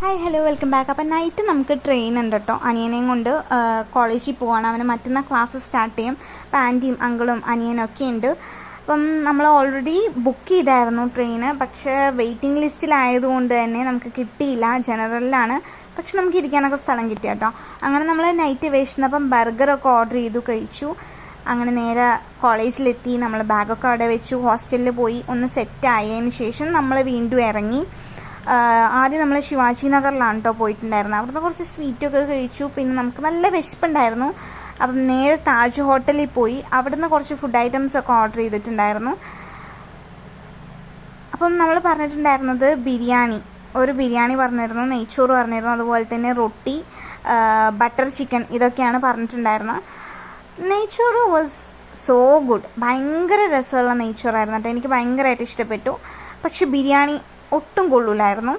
Hi hello welcome back. അപ്പം night നമുക്ക് train ഉണ്ട് കേട്ടോ. അനിയനെയും കൊണ്ട് കോളേജിൽ പോവാണ്. അവന് മറ്റന്നാൾ ക്ലാസ് സ്റ്റാർട്ട് ചെയ്യും. അപ്പം ആൻറ്റിയും അങ്കിളും അനിയനൊക്കെ ഉണ്ട്. അപ്പം നമ്മൾ ഓൾറെഡി ബുക്ക് ചെയ്തായിരുന്നു ട്രെയിന്. പക്ഷേ വെയിറ്റിംഗ് ലിസ്റ്റിലായതുകൊണ്ട് തന്നെ നമുക്ക് കിട്ടിയില്ല. ജനറലിലാണ്, പക്ഷെ നമുക്ക് ഇരിക്കാനൊക്കെ സ്ഥലം കിട്ടി കേട്ടോ. അങ്ങനെ നമ്മൾ നൈറ്റ് വിശന്നപ്പം ബർഗറൊക്കെ ഓർഡർ ചെയ്തു കഴിച്ചു. അങ്ങനെ നേരെ കോളേജിലെത്തി. നമ്മൾ ബാഗൊക്കെ അവിടെ വെച്ചു. ഹോസ്റ്റലിൽ പോയി ഒന്ന് സെറ്റ് ആയതിന് ശേഷം നമ്മൾ വീണ്ടും ഇറങ്ങി. ആദ്യം നമ്മൾ ശിവാജി നഗറിലാണ് കേട്ടോ പോയിട്ടുണ്ടായിരുന്നത്. അവിടുന്ന് കുറച്ച് സ്വീറ്റൊക്കെ കഴിച്ചു. പിന്നെ നമുക്ക് നല്ല വിശപ്പുണ്ടായിരുന്നു. അപ്പം നേരെ താജ് ഹോട്ടലിൽ പോയി അവിടുന്ന് കുറച്ച് ഫുഡ് ഐറ്റംസ് ഒക്കെ ഓർഡർ ചെയ്തിട്ടുണ്ടായിരുന്നു. അപ്പം നമ്മൾ പറഞ്ഞിട്ടുണ്ടായിരുന്നത് ഒരു ബിരിയാണി പറഞ്ഞിരുന്നു, നെയ്ച്ചോറ് പറഞ്ഞിരുന്നു, അതുപോലെ തന്നെ റൊട്ടി, ബട്ടർ ചിക്കൻ, ഇതൊക്കെയാണ് പറഞ്ഞിട്ടുണ്ടായിരുന്നത്. നെയ്ച്ചോറ് വാസ് സോ ഗുഡ്. ഭയങ്കര രസമുള്ള നെയ്ച്ചോറായിരുന്നു കേട്ടോ. എനിക്ക് ഭയങ്കരമായിട്ട് ഇഷ്ടപ്പെട്ടു. പക്ഷെ ബിരിയാണി ഒട്ടും കൊള്ളൂലായിരുന്നു.